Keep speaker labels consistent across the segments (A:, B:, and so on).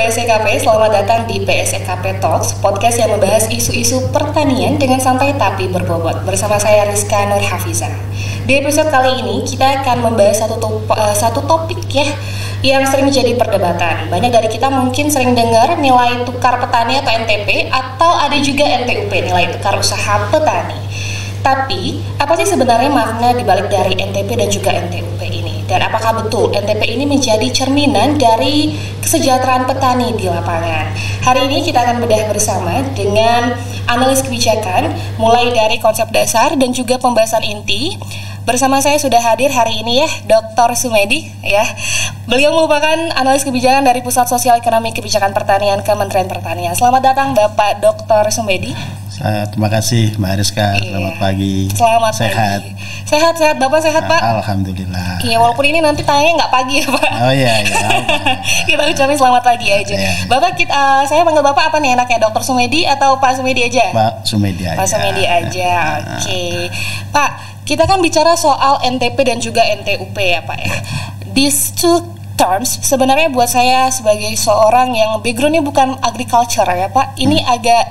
A: PSEKP, selamat datang di PSEKP Talks, podcast yang membahas isu-isu pertanian dengan santai tapi berbobot. Bersama saya Rizka Nur Hafiza. Di episode kali ini kita akan membahas satu topik ya yang sering jadi perdebatan. Banyak dari kita mungkin sering dengar nilai tukar petani atau NTP, atau ada juga NTUP, nilai tukar usaha petani. Tapi, apa sih sebenarnya makna dibalik dari NTP dan juga NTUP ini? Dan apakah betul NTP ini menjadi cerminan dari kesejahteraan petani di lapangan? Hari ini kita akan bedah bersama dengan analis kebijakan, mulai dari konsep dasar dan juga pembahasan inti. Bersama saya sudah hadir hari ini ya, Dr. Sumedi ya. Beliau merupakan analis kebijakan dari Pusat Sosial Ekonomi Kebijakan Pertanian Kementerian Pertanian. Selamat datang Bapak Dr. Sumedi.
B: Terima kasih Mbak Rizka, selamat pagi.
A: Selamat
B: sehat.
A: Pagi. Sehat, Bapak sehat Pak?
B: Alhamdulillah.
A: Iya, walaupun ini nanti tanyanya nggak pagi ya Pak.
B: Oh iya.
A: Kita ucapin selamat pagi aja.
B: Iya.
A: Bapak, saya panggil Bapak apa nih enaknya, Dr. Sumedi atau Pak Sumedi aja?
B: Pak Sumedi aja.
A: Pak Sumedi aja, oke. Pak, kita kan bicara soal NTP dan juga NTUP ya Pak ya. These two terms sebenarnya buat saya sebagai seorang yang backgroundnya bukan agriculture ya Pak, ini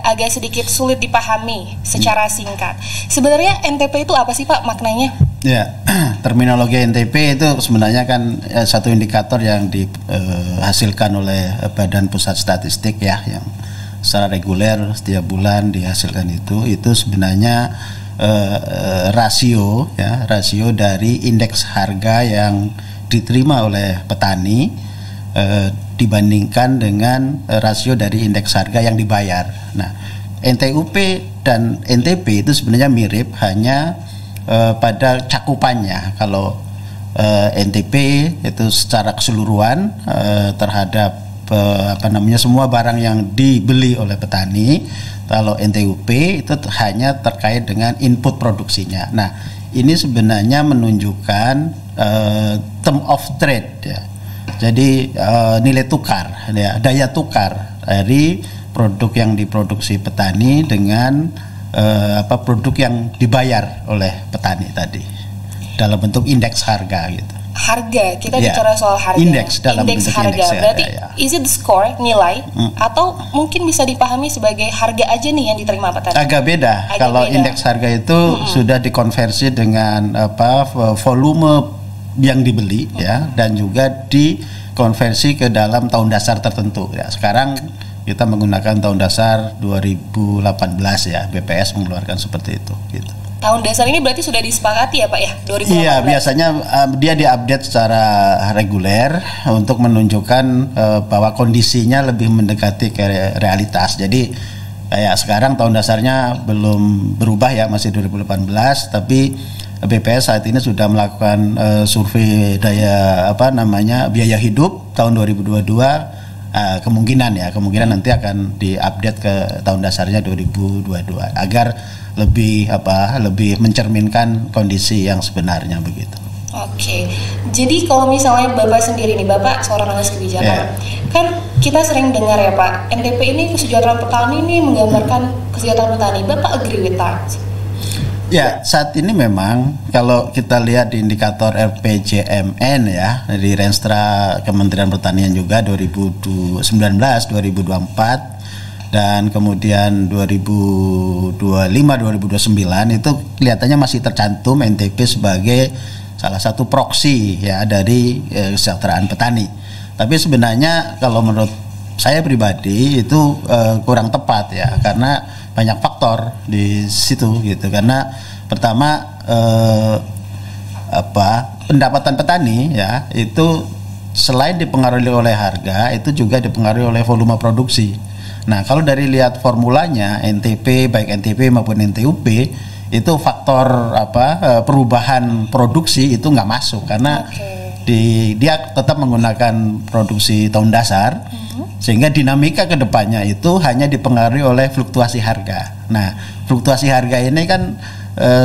A: agak sedikit sulit dipahami secara singkat. Sebenarnya NTP itu apa sih Pak maknanya?
B: Ya, terminologi NTP itu sebenarnya kan satu indikator yang dihasilkan oleh Badan Pusat Statistik ya, yang secara reguler setiap bulan dihasilkan itu sebenarnya rasio dari indeks harga yang diterima oleh petani dibandingkan dengan rasio dari indeks harga yang dibayar. Nah, NTUP dan NTP itu sebenarnya mirip, hanya pada cakupannya. Kalau NTP itu secara keseluruhan terhadap semua barang yang dibeli oleh petani. Kalau NTUP itu hanya terkait dengan input produksinya. Nah, ini sebenarnya menunjukkan term of trade ya. Jadi nilai tukar ya, daya tukar dari produk yang diproduksi petani dengan produk yang dibayar oleh petani tadi dalam bentuk indeks harga gitu.
A: Harga, kita bicara soal harga.
B: Indeks dalam bentuk
A: harga.
B: Indeks,
A: berarti is it score, nilai, atau mungkin bisa dipahami sebagai harga aja nih yang diterima petani?
B: Agak beda. Kalau indeks harga itu sudah dikonversi dengan volume yang dibeli ya, dan juga dikonversi ke dalam tahun dasar tertentu ya. Sekarang kita menggunakan tahun dasar 2018 ya, BPS mengeluarkan seperti itu gitu.
A: Tahun dasar ini berarti sudah disepakati ya Pak ya, 2018?
B: Iya, biasanya dia diupdate secara reguler untuk menunjukkan bahwa kondisinya lebih mendekati ke realitas. Jadi kayak sekarang tahun dasarnya belum berubah ya, masih 2018, tapi BPS saat ini sudah melakukan survei biaya hidup tahun 2022. Kemungkinan nanti akan diupdate ke tahun dasarnya 2022 agar lebih mencerminkan kondisi yang sebenarnya begitu.
A: Oke. Jadi kalau misalnya Bapak sendiri nih, Bapak seorang analis kebijakan, kan kita sering dengar ya Pak, NTP ini kesejahteraan petani ini menggambarkan kesejahteraan petani. Bapak agree with that?
B: Ya, saat ini memang kalau kita lihat di indikator RPJMN ya, dari Renstra Kementerian Pertanian juga 2019, 2024 dan kemudian 2025, 2029 itu kelihatannya masih tercantum NTP sebagai salah satu proksi ya dari kesejahteraan petani. Tapi sebenarnya kalau menurut saya pribadi itu kurang tepat ya, karena banyak faktor di situ gitu. Karena pertama pendapatan petani ya itu selain dipengaruhi oleh harga, itu juga dipengaruhi oleh volume produksi. Nah, kalau dari lihat formulanya NTP, baik NTP maupun NTUP, itu faktor perubahan produksi itu nggak masuk, karena dia tetap menggunakan produksi tahun dasar, sehingga dinamika kedepannya itu hanya dipengaruhi oleh fluktuasi harga. Nah, fluktuasi harga ini kan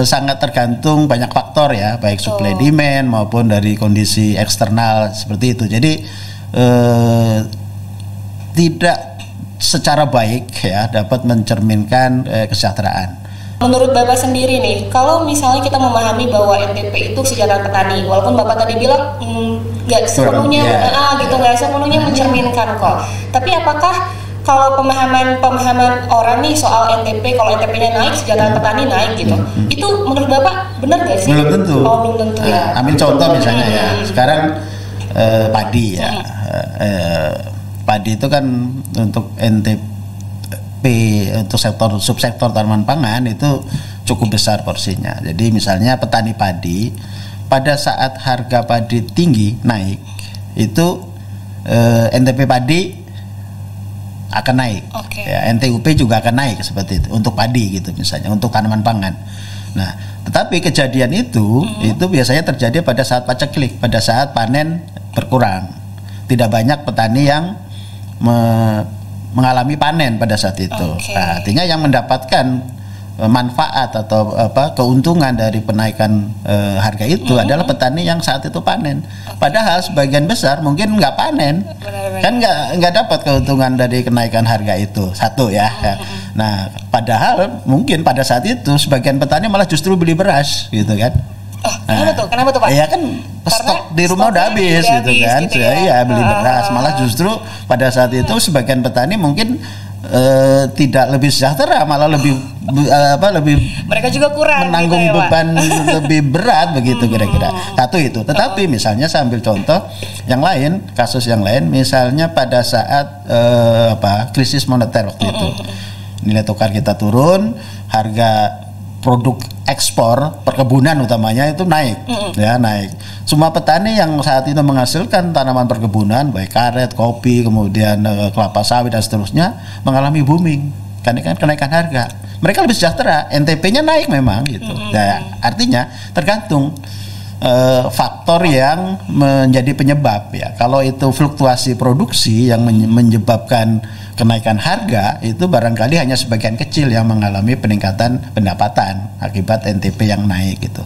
B: sangat tergantung banyak faktor ya, baik supply demand maupun dari kondisi eksternal seperti itu. Jadi tidak secara baik ya dapat mencerminkan kesejahteraan.
A: Menurut Bapak sendiri nih, kalau misalnya kita memahami bahwa NTP itu kesejahteraan petani, walaupun Bapak tadi bilang nggak sepenuhnya gitu, nggak sepenuhnya mencerminkan kok. Tapi apakah kalau pemahaman orang nih soal NTP, kalau NTP-nya naik, kesejahteraan petani naik gitu, itu menurut Bapak benar nggak sih?
B: Belum tentu.
A: Oh, belum tentu ya.
B: Ambil contoh misalnya ya, sekarang padi ya, padi itu kan untuk NTP untuk subsektor tanaman pangan itu cukup besar porsinya. Jadi misalnya petani padi pada saat harga padi tinggi naik itu NTP padi akan naik, ya, NTUP juga akan naik seperti itu untuk padi gitu misalnya, untuk tanaman pangan. Nah, tetapi kejadian itu biasanya terjadi pada saat paceklik, pada saat panen berkurang. Tidak banyak petani yang mengalami panen pada saat itu. Nah, artinya yang mendapatkan manfaat atau keuntungan dari penaikan harga itu adalah petani yang saat itu panen. Padahal sebagian besar mungkin nggak panen, kan nggak dapat keuntungan dari kenaikan harga itu, satu ya. Nah, padahal mungkin pada saat itu sebagian petani malah justru beli beras gitu kan.
A: Kenapa tuh Pak?
B: Ya kan stok di rumah udah habis gitu kan. Gitu ya. Iya, beli beras, malah justru pada saat itu sebagian petani mungkin tidak lebih sejahtera, malah lebih
A: mereka juga kurang
B: menanggung
A: gitu ya,
B: beban lebih berat begitu kira-kira. Satu itu. Tetapi misalnya saya ambil contoh yang lain, kasus yang lain, misalnya pada saat krisis moneter waktu itu, nilai tukar kita turun, harga produk ekspor perkebunan utamanya itu naik, ya naik. Semua petani yang saat itu menghasilkan tanaman perkebunan, baik karet, kopi, kemudian kelapa sawit dan seterusnya, mengalami booming, kenaikan harga. Mereka lebih sejahtera, NTP-nya naik memang gitu. Nah, artinya tergantung faktor yang menjadi penyebab ya. Kalau itu fluktuasi produksi yang menyebabkan kenaikan harga, itu barangkali hanya sebagian kecil yang mengalami peningkatan pendapatan akibat NTP yang naik gitu.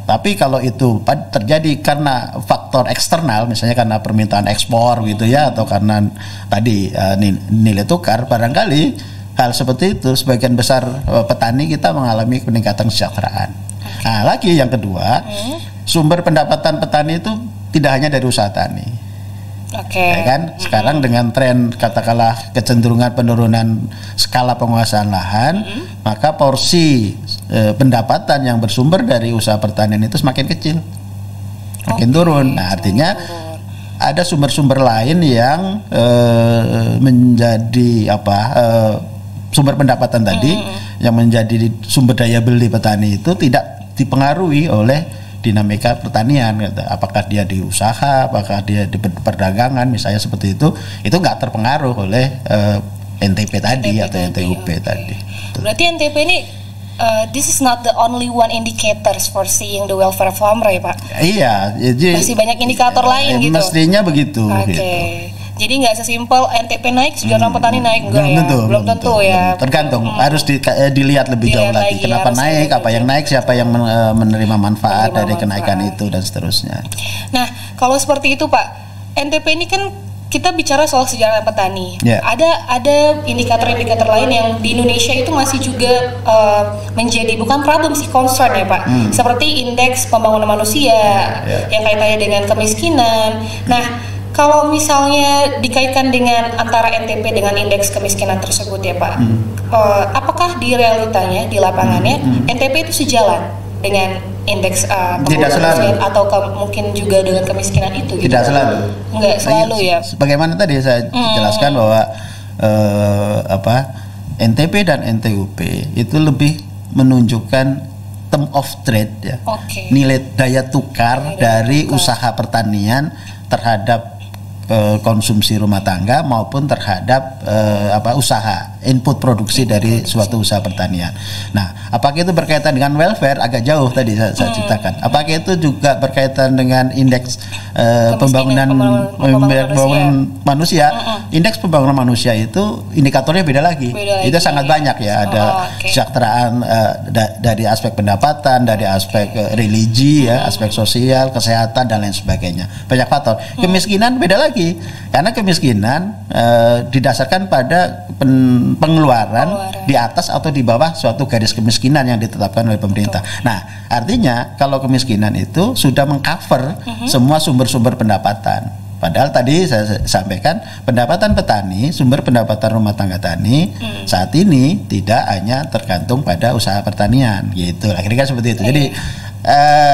B: Tapi kalau itu terjadi karena faktor eksternal, misalnya karena permintaan ekspor gitu ya, atau karena tadi nilai tukar, barangkali hal seperti itu sebagian besar petani kita mengalami peningkatan kesejahteraan. Nah, lagi yang kedua, sumber pendapatan petani itu tidak hanya dari usaha tani. Ya kan? Sekarang dengan tren katakanlah kecenderungan penurunan skala penguasaan lahan, maka porsi pendapatan yang bersumber dari usaha pertanian itu semakin kecil, makin turun. Nah, artinya ada sumber-sumber lain yang menjadi sumber pendapatan tadi yang menjadi sumber daya beli petani itu tidak dipengaruhi oleh dinamika pertanian, gitu. Apakah dia di usaha, apakah dia di perdagangan, misalnya seperti itu nggak terpengaruh oleh NTP tadi atau NTUP tadi.
A: Berarti NTP ini this is not the only one indicators for seeing the welfare of farmer ya Pak?
B: Iya, jadi
A: masih banyak indikator lain gitu.
B: Mestinya begitu.
A: Gitu. Jadi nggak sesimpel NTP naik, kesejahteraan petani naik, enggak ya? Belum tentu ya.
B: Tergantung, harus dilihat lebih jauh lagi. Kenapa naik, apa yang naik, siapa yang menerima manfaat dari kenaikan itu dan seterusnya.
A: Nah, kalau seperti itu Pak, NTP ini kan kita bicara soal kesejahteraan petani. Ada indikator-indikator lain yang di Indonesia itu masih juga menjadi bukan problem sih, concern ya Pak. Seperti indeks pembangunan manusia yang kaitannya dengan kemiskinan. Nah, kalau misalnya dikaitkan dengan antara NTP dengan indeks kemiskinan tersebut ya Pak, apakah di realitanya, di lapangannya, NTP itu sejalan dengan indeks pembangunan manusia atau mungkin juga dengan kemiskinan itu? Gitu?
B: Tidak selalu.
A: Enggak selalu ya.
B: Bagaimana tadi saya jelaskan bahwa NTP dan NTUP itu lebih menunjukkan term of trade ya, nilai daya tukar dari usaha pertanian terhadap konsumsi rumah tangga maupun terhadap usaha input produksi dari suatu usaha pertanian. Nah, apakah itu berkaitan dengan welfare? Agak jauh tadi saya ceritakan. Apakah itu juga berkaitan dengan indeks pembangunan manusia? Indeks pembangunan manusia itu indikatornya beda lagi. Itu sangat banyak ya. Ada kesejahteraan dari aspek pendapatan, dari aspek religi ya, aspek sosial, kesehatan dan lain sebagainya. Banyak faktor. Kemiskinan beda lagi. Karena kemiskinan didasarkan pada pengeluaran di atas atau di bawah suatu garis kemiskinan yang ditetapkan oleh pemerintah. Nah, artinya kalau kemiskinan itu sudah mengcover semua sumber-sumber pendapatan. Padahal tadi saya sampaikan pendapatan petani, sumber pendapatan rumah tangga tani saat ini tidak hanya tergantung pada usaha pertanian, gitu. Kira-kira seperti itu. Jadi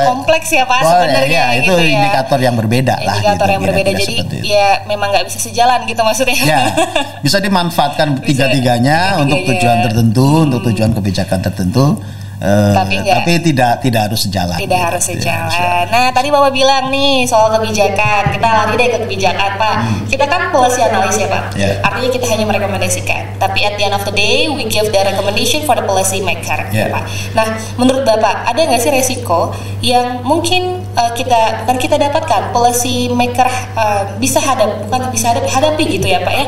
A: kompleks ya Pak sebenarnya.
B: Ya, itu gitu indikator yang berbeda lah.
A: Indikator yang berbeda. Jadi ya memang nggak bisa sejalan gitu maksudnya. Ya,
B: bisa dimanfaatkan tiga-tiganya untuk tujuan tertentu, untuk tujuan kebijakan tertentu. Tapi tidak harus sejalan.
A: Tidak harus sejalan. Nah, tadi Bapak bilang nih soal kebijakan. Kita lari deh ke kebijakan, Pak. Kita kan policy analis ya, Pak. Artinya kita hanya merekomendasikan. Tapi at the end of the day, we give the recommendation for the policy maker, ya, Pak. Nah, menurut Bapak, ada nggak sih resiko yang mungkin kita dapatkan policy maker hadapi gitu ya, Pak ya?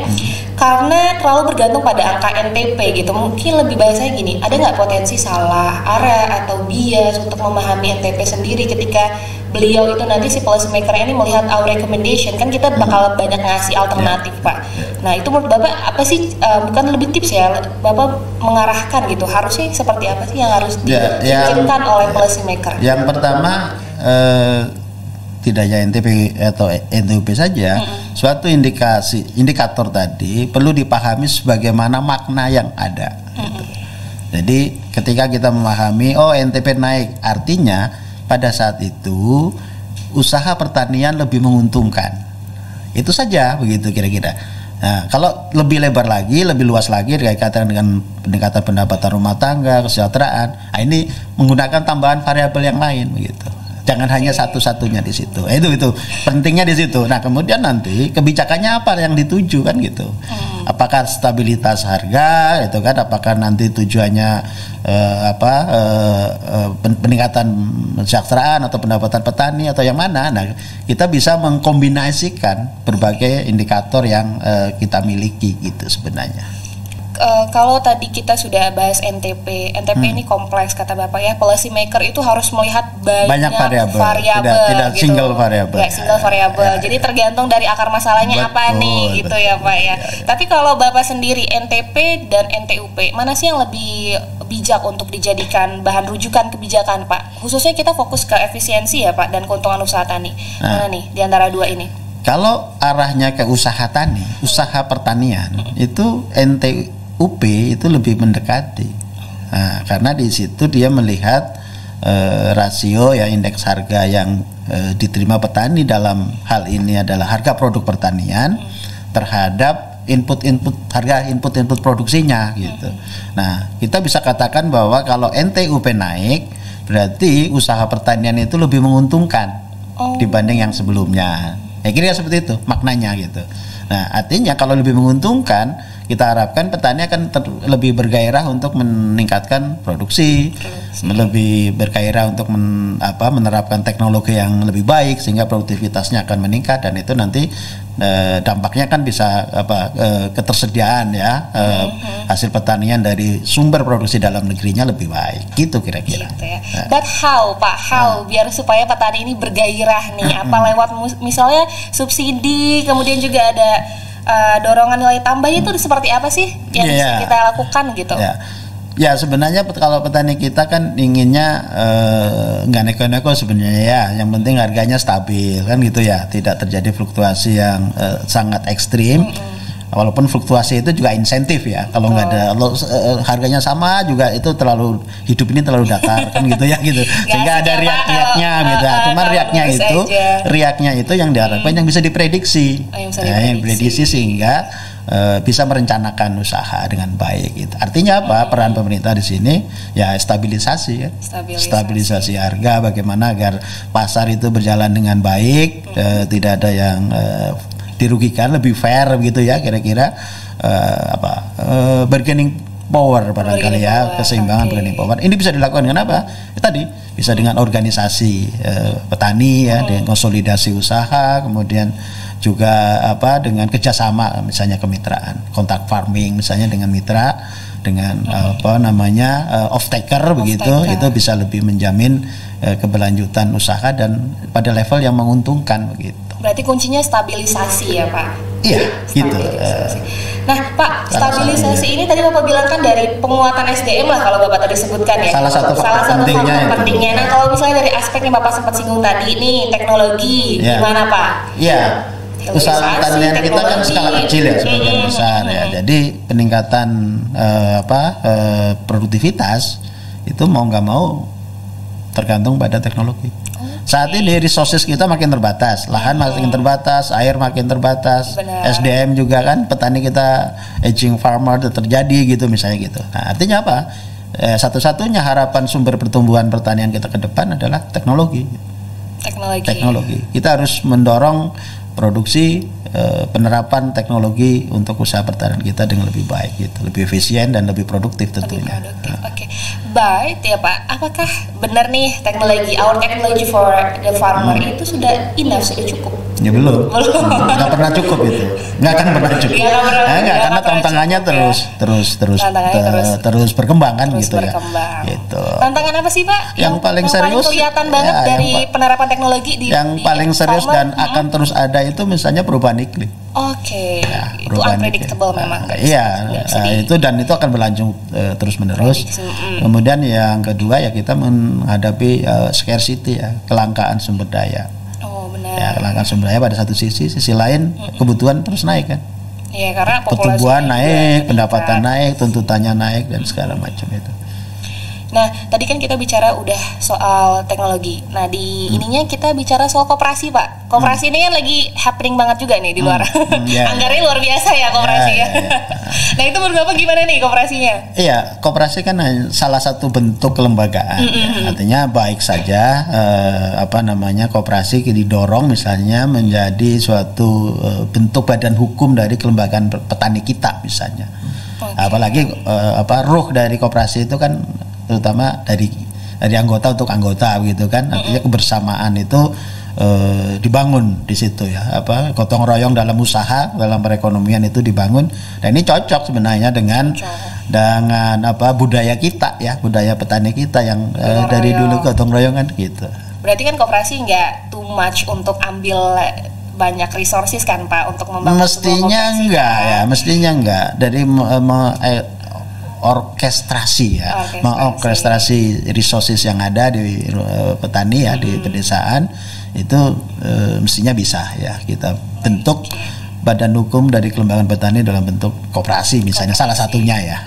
A: Karena terlalu bergantung pada angka NTP gitu. Mungkin lebih bahasanya gini, ada nggak potensi salah arah atau bias untuk memahami NTP sendiri ketika beliau itu nanti si policy maker ini melihat our recommendation, kan kita bakal banyak ngasih alternatif, Pak. Nah, itu menurut Bapak apa sih, bukan lebih tips ya, Bapak mengarahkan gitu, harusnya seperti apa sih yang harus dipikirkan oleh policy maker?
B: Yang pertama, tidak hanya NTP atau NTUP saja, suatu indikator tadi perlu dipahami sebagaimana makna yang ada. Gitu. Jadi ketika kita memahami NTP naik, artinya pada saat itu usaha pertanian lebih menguntungkan. Itu saja begitu kira-kira. Nah, kalau lebih lebar lagi, lebih luas lagi berkaitan dengan peningkatan pendapatan rumah tangga, kesejahteraan, ini menggunakan tambahan variabel yang lain begitu. Jangan hanya satu-satunya di situ. Itu pentingnya di situ. Nah, kemudian nanti kebijakannya apa yang dituju kan gitu. Apakah stabilitas harga itu kan, apakah nanti tujuannya peningkatan kesejahteraan atau pendapatan petani atau yang mana. Nah, kita bisa mengkombinasikan berbagai indikator yang kita miliki gitu sebenarnya.
A: Kalau tadi kita sudah bahas NTP ini kompleks kata Bapak ya, policy maker itu harus melihat banyak variabel,
B: tidak gitu. Single variabel.
A: Ya, single variabel. Jadi tergantung dari akar masalahnya apa nih gitu ya Pak ya. Tapi kalau Bapak sendiri NTP dan NTUP, mana sih yang lebih bijak untuk dijadikan bahan rujukan kebijakan Pak? Khususnya kita fokus ke efisiensi ya Pak dan keuntungan usaha tani. Mana nih di antara dua ini?
B: Kalau arahnya ke usaha tani, usaha pertanian, itu NTUP itu lebih mendekati. Nah, karena di situ dia melihat rasio ya indeks harga yang diterima petani dalam hal ini adalah harga produk pertanian terhadap input produksinya gitu. Nah, kita bisa katakan bahwa kalau NTUP naik berarti usaha pertanian itu lebih menguntungkan dibanding yang sebelumnya. Ya kira seperti itu maknanya gitu. Nah, artinya kalau lebih menguntungkan, kita harapkan petani akan lebih bergairah untuk meningkatkan produksi, lebih bergairah untuk menerapkan teknologi yang lebih baik sehingga produktivitasnya akan meningkat, dan itu nanti dampaknya kan bisa ketersediaan ya hasil pertanian dari sumber produksi dalam negerinya lebih baik gitu kira-kira.
A: Gitu ya. But how biar supaya petani ini bergairah nih, apa lewat misalnya subsidi, kemudian juga ada dorongan nilai tambahnya itu seperti apa sih yang bisa kita lakukan gitu?
B: Ya sebenarnya kalau petani kita kan inginnya nggak neko-neko sebenarnya ya, yang penting harganya stabil kan gitu ya, tidak terjadi fluktuasi yang sangat ekstrim. Walaupun fluktuasi itu juga insentif ya, kalau nggak ada harganya sama juga itu hidup ini terlalu datar kan gitu ya gitu, sehingga ada riak-riaknya gitu. Cuma riaknya itu yang diharapkan yang bisa diprediksi, yang diprediksi sehingga bisa merencanakan usaha dengan baik gitu. Artinya apa? Peran pemerintah di sini ya stabilisasi harga, bagaimana agar pasar itu berjalan dengan baik, tidak ada yang dirugikan, lebih fair begitu ya kira-kira, bargaining power barangkali ya, keseimbangan bargaining power. Ini bisa dilakukan dengan apa? Tadi bisa dengan organisasi petani ya, dengan konsolidasi usaha, kemudian juga dengan kerjasama misalnya kemitraan, kontrak farming misalnya dengan mitra, dengan off-taker begitu, itu bisa lebih menjamin keberlanjutan usaha dan pada level yang menguntungkan begitu.
A: Berarti kuncinya stabilisasi ya Pak?
B: Iya, gitu.
A: Nah Pak, stabilisasi ini tadi Bapak bilang kan dari penguatan SDM lah kalau Bapak tadi sebutkan ya.
B: Salah satu
A: faktor
B: pentingnya.
A: Nah kalau misalnya dari aspek yang Bapak sempat singgung tadi nih, teknologi, gimana Pak?
B: Iya. Usaha pertanian kita kan skala kecil ya, sebagian besar ya. Jadi peningkatan produktivitas itu mau nggak mau tergantung pada teknologi. Saat ini resources kita makin terbatas, lahan makin terbatas, air makin terbatas, SDM juga kan, petani kita aging farmer terjadi gitu misalnya gitu. Nah, artinya apa? Satu-satunya harapan sumber pertumbuhan pertanian kita ke depan adalah teknologi. Teknologi. Kita harus mendorong produksi, penerapan teknologi untuk usaha pertanian kita dengan lebih baik gitu, lebih efisien dan lebih produktif tentunya.
A: Oke. Baik ya Pak, apakah benar nih our technology for the farmer itu sudah enough, sudah cukup?
B: Ya belum. Nggak pernah cukup itu. Nggak akan pernah cukup. Karena tantangannya terus berkembang kan gitu ya. Gitu.
A: Tantangan apa sih Pak?
B: Yang paling serius
A: paling kelihatan banget dari penerapan teknologi
B: yang paling serius dan akan terus ada itu misalnya perubahan iklim.
A: Oke. Itu unpredictable memang.
B: Iya, itu akan berlanjut terus menerus. Kemudian yang kedua ya kita menghadapi scarcity ya, kelangkaan sumber daya. Ya, kelangkaan sumber daya pada satu sisi lain kebutuhan terus naik kan.
A: Iya, karena
B: pertumbuhan naik, pendapatan naik, tuntutannya naik dan segala macam itu.
A: Nah, tadi kan kita bicara udah soal teknologi. Nah, di ininya kita bicara soal koperasi, Pak. Koperasi ini kan lagi happening banget juga nih di luar. Anggarannya luar biasa ya koperasi ya. Nah, itu menurut Bapak gimana nih koperasinya?
B: Iya, koperasi kan salah satu bentuk kelembagaan. Artinya baik saja koperasi didorong misalnya menjadi suatu bentuk badan hukum dari kelembagaan petani kita misalnya. Apalagi ruh dari koperasi itu kan terutama dari anggota untuk anggota gitu kan, artinya kebersamaan itu dibangun di situ ya, gotong royong dalam usaha, dalam perekonomian itu dibangun, dan ini cocok sebenarnya dengan budaya kita ya, budaya petani kita yang dari dulu gotong royongan gitu.
A: Berarti kan koperasi nggak too much untuk ambil banyak resources kan Pak untuk membangun
B: mestinya enggak dari orkestrasi resources yang ada di petani ya, di pedesaan itu mestinya bisa ya kita bentuk badan hukum dari kelembagaan petani dalam bentuk koperasi misalnya, salah satunya ya.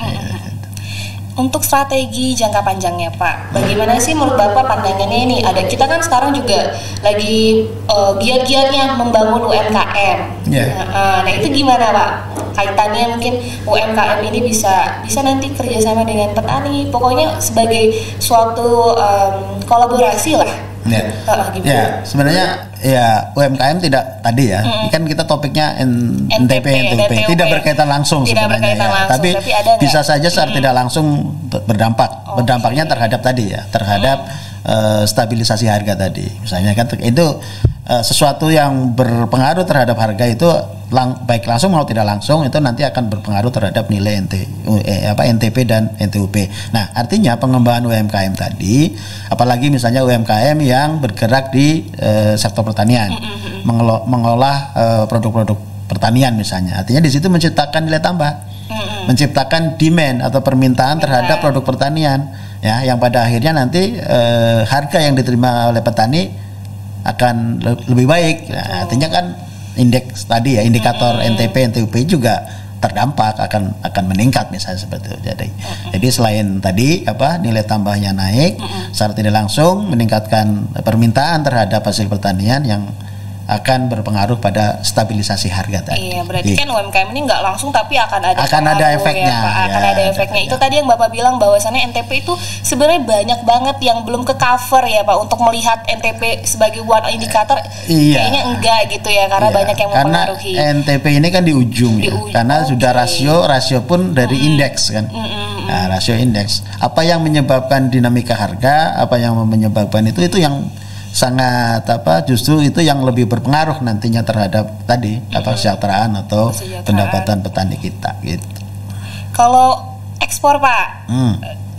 A: Untuk strategi jangka panjangnya Pak, bagaimana sih menurut Bapak pandangannya ini? Kita kan sekarang juga lagi giat-giatnya membangun UMKM. Nah itu gimana Pak? Kaitannya mungkin UMKM ini bisa nanti kerjasama dengan petani, pokoknya sebagai suatu kolaborasi lah.
B: Sebenarnya ya UMKM tidak tadi ya, kan kita topiknya NTP, tidak berkaitan langsung sebenarnya, tapi bisa saja secara tidak langsung berdampaknya terhadap tadi ya, terhadap stabilisasi harga tadi misalnya kan, itu sesuatu yang berpengaruh terhadap harga itu baik langsung maupun tidak langsung itu nanti akan berpengaruh terhadap nilai NTP dan NTUP. Nah, artinya pengembangan UMKM tadi, apalagi misalnya UMKM yang bergerak di sektor pertanian, mengolah produk-produk pertanian misalnya, artinya di situ menciptakan nilai tambah, menciptakan demand atau permintaan terhadap produk pertanian, ya, yang pada akhirnya nanti harga yang diterima oleh petani akan lebih baik. Nah, artinya kan indeks tadi ya, indikator NTP, NTUP juga terdampak akan meningkat misalnya seperti itu. Jadi selain tadi nilai tambahnya naik, secara tidak langsung meningkatkan permintaan terhadap hasil pertanian yang akan berpengaruh pada stabilisasi harga tadi.
A: Iya, berarti kan UMKM ini nggak langsung tapi akan ada
B: efeknya.
A: Ya, Pak. Akan ada efeknya. Itu tadi yang Bapak bilang bahwasannya NTP itu sebenarnya banyak banget yang belum ke cover ya Pak, untuk melihat NTP sebagai one indikator. Kayaknya enggak gitu ya, karena banyak yang mempengaruhi.
B: Karena NTP ini kan di ujung ya. Karena sudah rasio pun dari indeks kan. Nah, rasio indeks. Apa yang menyebabkan dinamika harga, apa yang menyebabkan itu yang sangat justru itu yang lebih berpengaruh nantinya terhadap tadi kesejahteraan atau pendapatan petani kita gitu.
A: Kalau ekspor Pak,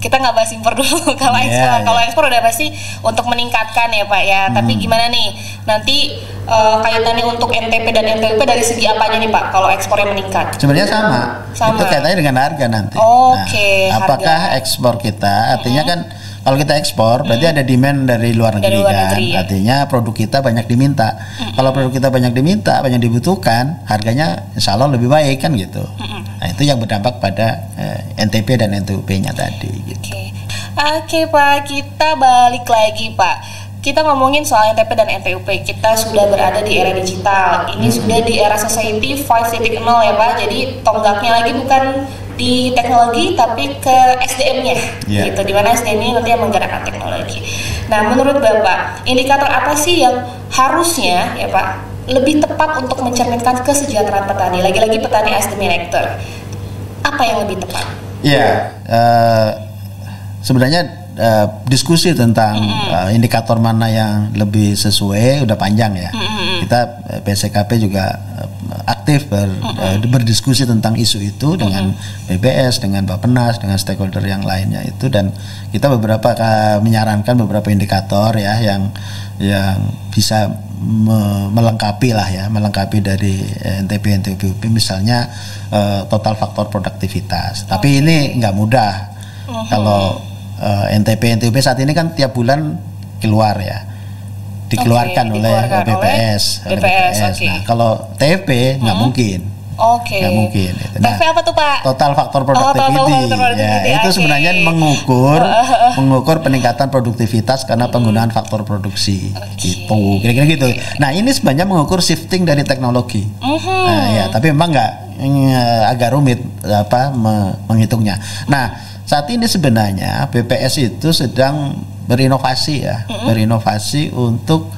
A: kita nggak bahas impor dulu. Kalau ekspor udah pasti untuk meningkatkan ya Pak ya. Tapi gimana nih nanti kaitannya untuk NTP dan NTUP dari segi apanya nih Pak kalau ekspornya meningkat?
B: Sebenarnya sama. Itu kaitannya dengan harga nanti.
A: Oke,
B: apakah ekspor kita artinya kan kalau kita ekspor berarti ada demand dari luar negeri kan. Artinya produk kita banyak diminta. Kalau produk kita banyak diminta, banyak dibutuhkan, harganya insya Allah lebih baik kan gitu. Nah, itu yang berdampak pada NTP dan NTUP-nya tadi gitu.
A: Oke Pak, kita balik lagi Pak. Kita ngomongin soal NTP dan NTUP. Kita sudah berada di era digital. Ini sudah di era society 5.0 ya Pak. Jadi tonggaknya lagi bukan di teknologi tapi ke SDM-nya, gitu. Dimana SDM-nya nanti yang menggerakkan teknologi. Nah, menurut Bapak, indikator apa sih yang harusnya ya Pak lebih tepat untuk mencerminkan kesejahteraan petani? Lagi-lagi petani as the main actor. Apa yang lebih tepat?
B: Ya, sebenarnya diskusi tentang indikator mana yang lebih sesuai udah panjang ya. Kita PSKP juga aktif berdiskusi tentang isu itu dengan BPS, dengan Bappenas, dengan stakeholder yang lainnya itu, dan kita menyarankan beberapa indikator ya yang bisa melengkapi dari NTP NTUP, misalnya total faktor produktivitas. Tapi ini nggak mudah. Kalau NTP NTUP saat ini kan tiap bulan keluar ya, dikeluarkan oleh BPS. Nah, kalau TFP nggak mungkin. Nggak mungkin.
A: Nah, TFP apa tuh Pak?
B: Total faktor productivity. Itu sebenarnya mengukur peningkatan produktivitas karena penggunaan faktor produksi. Gitu, kira-kira gitu. Nah, ini sebenarnya mengukur shifting dari teknologi. Nah, tapi memang agak rumit menghitungnya. Nah, saat ini sebenarnya BPS itu sedang berinovasi untuk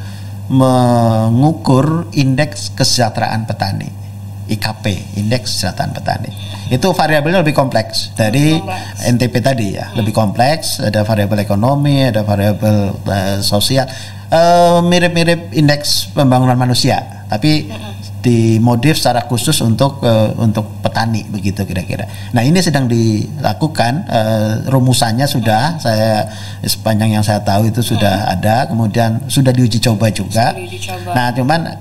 B: mengukur indeks kesejahteraan petani, IKP, indeks kesejahteraan petani. Itu variabelnya lebih kompleks dari NTP tadi ya, lebih kompleks. Ada variabel ekonomi, ada variabel sosial, mirip-mirip indeks pembangunan manusia, tapi dimodif secara khusus untuk petani begitu kira-kira. Nah, ini sedang dilakukan, rumusannya sudah sepanjang yang saya tahu itu sudah ada, kemudian sudah diuji coba juga. Nah, cuman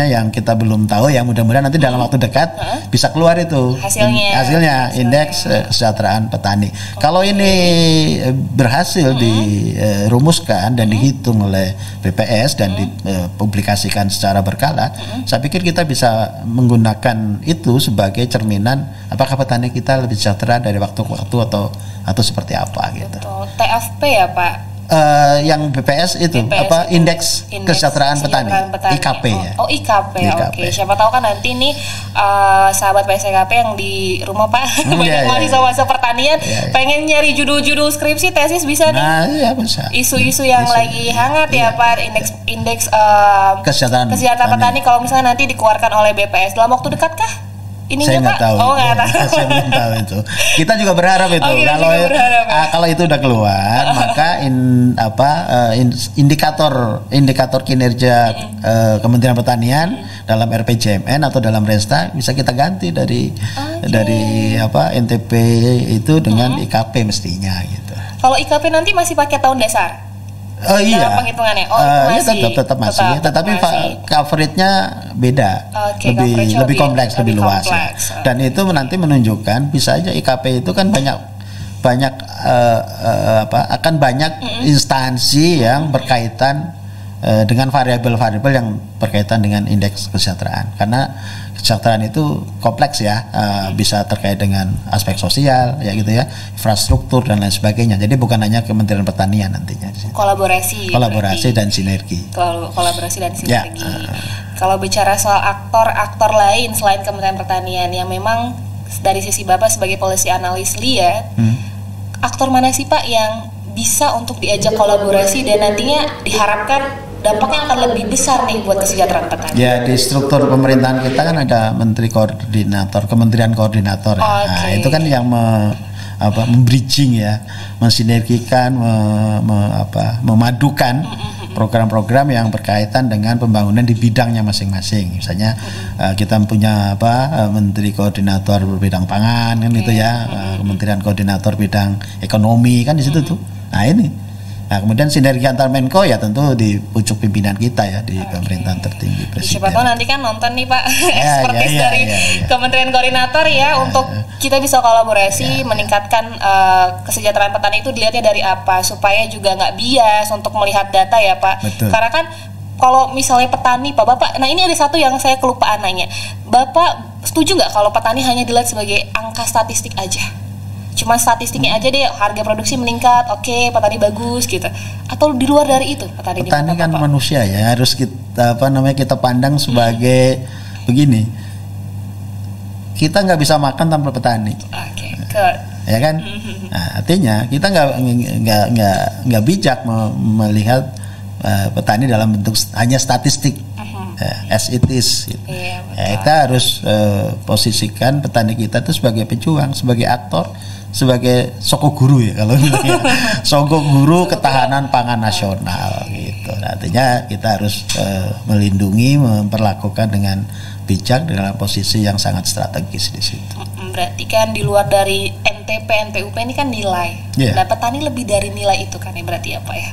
B: yang kita belum tahu ya, mudah-mudahan nanti dalam waktu dekat bisa keluar itu hasilnya indeks kesejahteraan petani. Kalau ini berhasil dirumuskan dan dihitung oleh BPS dan dipublikasikan secara berkala, saya pikir kita bisa menggunakan itu sebagai cerminan apakah petani kita lebih sejahtera dari waktu ke waktu atau seperti apa gitu.
A: Betul. TFP ya Pak?
B: Yang BPS itu indeks kesejahteraan petani. IKP ya.
A: IKP. Oke. Siapa tahu kan nanti nih sahabat PSKP yang di rumah Pak banyak mahasiswa pertanian pengen nyari judul-judul skripsi tesis bisa nih.
B: Nah, iya bisa.
A: Isu-isu yang lagi hangat ya Pak, indeks kesejahteraan petani kalau misalnya nanti dikeluarkan oleh BPS dalam waktu dekat kah?
B: Saya nggak tahu. Saya belum tahu itu. Kita juga berharap itu. Kalau itu udah keluar, maka indikator kinerja Kementerian Pertanian dalam RPJMN atau dalam Resta bisa kita ganti dari NTP itu dengan IKP mestinya gitu.
A: Kalau IKP nanti masih pakai tahun dasar?
B: Iya.
A: Penghitungannya.
B: Tetap masih. Tetapi coverage-nya beda. Lebih kompleks, lebih luas. Ya. Dan itu nanti menunjukkan bisa aja IKP itu kan akan banyak instansi yang berkaitan dengan variabel-variabel yang berkaitan dengan indeks kesejahteraan. Karena kesejahteraan itu kompleks ya, bisa terkait dengan aspek sosial ya gitu ya, infrastruktur dan lain sebagainya. Jadi bukan hanya Kementerian Pertanian nantinya. Kolaborasi dan sinergi.
A: Kolaborasi dan sinergi. Kalau bicara soal aktor lain selain Kementerian Pertanian yang memang dari sisi Bapak sebagai policy analyst lihat, aktor mana sih Pak yang bisa untuk diajak kolaborasi dan nantinya diharapkan dampaknya akan lebih besar nih buat kesejahteraan petani?
B: Ya, di struktur pemerintahan kita kan ada menteri koordinator, kementerian koordinator. Nah, itu kan yang membridging ya, mensinergikan, memadukan program-program yang berkaitan dengan pembangunan di bidangnya masing-masing. Misalnya kita punya menteri koordinator bidang pangan kan gitu ya, kementerian koordinator bidang ekonomi kan di situ tuh. Nah, ini Nah, kemudian sinergi antar Menko ya tentu di pucuk pimpinan kita ya di pemerintahan tertinggi presiden.
A: Siapa tahu nanti kan nonton nih Pak ekspertis
B: ya,
A: dari Kementerian Koordinator ya untuk kita bisa kolaborasi meningkatkan kesejahteraan petani itu dilihatnya dari apa supaya juga nggak bias untuk melihat data ya Pak.
B: Betul.
A: Karena kan kalau misalnya petani Pak Bapak, nah ini ada satu yang saya kelupaan nanya. Bapak setuju nggak kalau petani hanya dilihat sebagai angka statistik aja? Cuma statistiknya aja deh, harga produksi meningkat, oke, petani bagus gitu. Atau di luar dari itu petani
B: kan manusia ya, harus kita kita pandang sebagai begini. Kita nggak bisa makan tanpa petani.
A: Oke,
B: ya kan? Nah, artinya kita nggak bijak melihat petani dalam bentuk hanya statistik. As it is gitu. Kita harus posisikan petani kita itu sebagai pejuang, sebagai aktor, sebagai soko guru ya kalau soko guru ketahanan pangan nasional gitu. Artinya kita harus melindungi, memperlakukan dengan bijak dalam posisi yang sangat strategis di situ.
A: Berarti kan di luar dari NTP, NTUP ini kan nilai. Nah, petani lebih dari nilai itu kan ya berarti apa ya?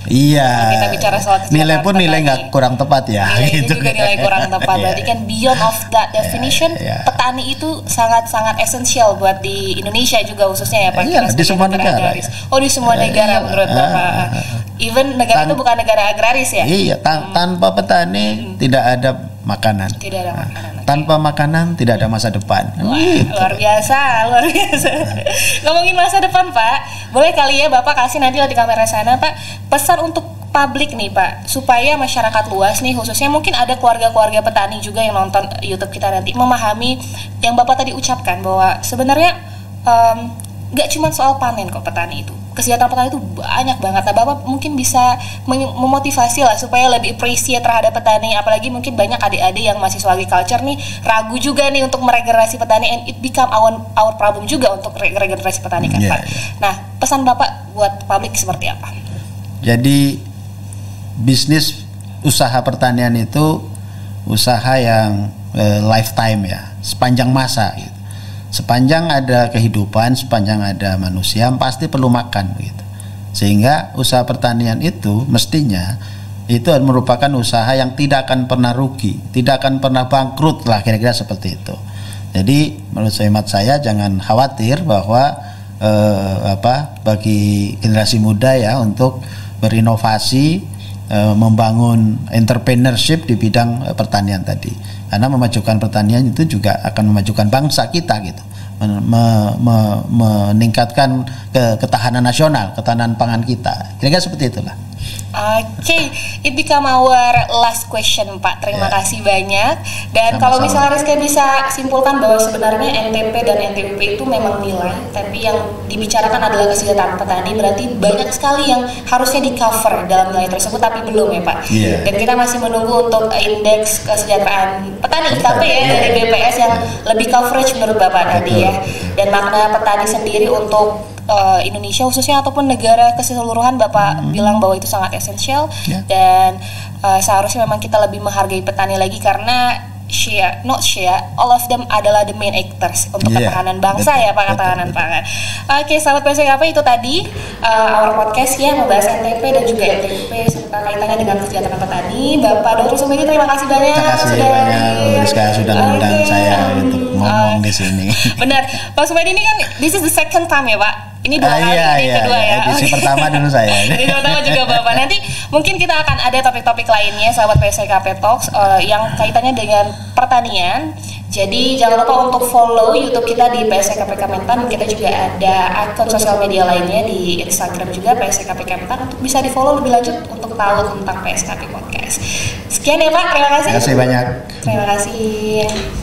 B: Iya.
A: Kita bicara soal
B: nilai pun nilai nggak kurang tepat ya.
A: Nilai gitu. Itu juga nilai kurang tepat. Berarti kan beyond of that definition, petani itu sangat-sangat esensial buat di Indonesia juga khususnya ya Pak.
B: Di semua negara.
A: Oh di semua negara menurut Bapak. Even negara itu bukan negara agraris ya.
B: Iya. Tanpa petani tidak ada makanan.
A: Tidak ada makanan.
B: Tanpa makanan tidak ada masa depan.
A: Wah, luar biasa. Ngomongin masa depan Pak, boleh kali ya Bapak kasih nanti di kamera sana Pak pesan untuk publik nih Pak, supaya masyarakat luas nih khususnya mungkin ada keluarga-keluarga petani juga yang nonton YouTube kita nanti memahami yang Bapak tadi ucapkan bahwa sebenarnya nggak cuma soal panen kok petani itu. Kesejahteraan petani itu banyak banget. Nah, Bapak mungkin bisa memotivasi lah supaya lebih appreciate terhadap petani. Apalagi mungkin banyak adik-adik yang mahasiswa agriculture nih ragu juga nih untuk meregenerasi petani, and it become our problem juga untuk regenerasi petani kan Pak. Nah, pesan Bapak buat publik seperti apa?
B: Jadi bisnis usaha pertanian itu usaha yang lifetime ya, sepanjang masa gitu. Sepanjang ada kehidupan, sepanjang ada manusia pasti perlu makan gitu. Sehingga usaha pertanian itu mestinya itu merupakan usaha yang tidak akan pernah rugi, tidak akan pernah bangkrut lah, kira-kira seperti itu. Jadi menurut hemat saya jangan khawatir bahwa bagi generasi muda ya untuk berinovasi, membangun entrepreneurship di bidang pertanian tadi. Karena memajukan pertanian itu juga akan memajukan bangsa kita gitu, meningkatkan ketahanan nasional, ketahanan pangan kita. Kira-kira seperti itulah.
A: Oke, it become our last question Pak. Terima kasih banyak. Dan kalau misalnya Rizky bisa simpulkan bahwa sebenarnya NTP dan NTUP itu memang nilai, tapi yang dibicarakan adalah kesejahteraan petani. Berarti banyak sekali yang harusnya di cover dalam nilai tersebut, tapi belum ya Pak. Dan kita masih menunggu untuk indeks kesejahteraan petani IKP ya dari BPS yang lebih coverage menurut Bapak tadi ya. Dan makna petani sendiri untuk Indonesia khususnya ataupun negara keseluruhan Bapak bilang bahwa itu sangat esensial dan seharusnya memang kita lebih menghargai petani lagi karena all of them adalah the main actors untuk ketahanan bangsa ya Pak, ketahanan pangan. Oke, sahabat PSKP itu tadi our podcast ya membahas NTP dan juga NTUP serta kaitannya dengan kesejahteraan petani. Bapak Dr. Sumedi terima kasih banyak.
B: Terima kasih banyak sudah mengundang saya untuk ngomong di sini.
A: Benar, Pak Sumedi ini kan this is the second time ya Pak. Ini dua kali, ini kedua ya.
B: Edisi pertama dulu saya.
A: Edisi pertama juga Bapak. Nanti mungkin kita akan ada topik-topik lainnya, sahabat PSKP Talks yang kaitannya dengan pertanian. Jadi jangan lupa untuk follow YouTube kita di PSKP Kementan. Kita juga ada akun sosial media lainnya di Instagram juga PSKP Kementan untuk bisa di follow lebih lanjut untuk tahu tentang PSKP Podcast. Sekian ya Pak, terima kasih.
B: Terima kasih banyak.
A: Terima kasih.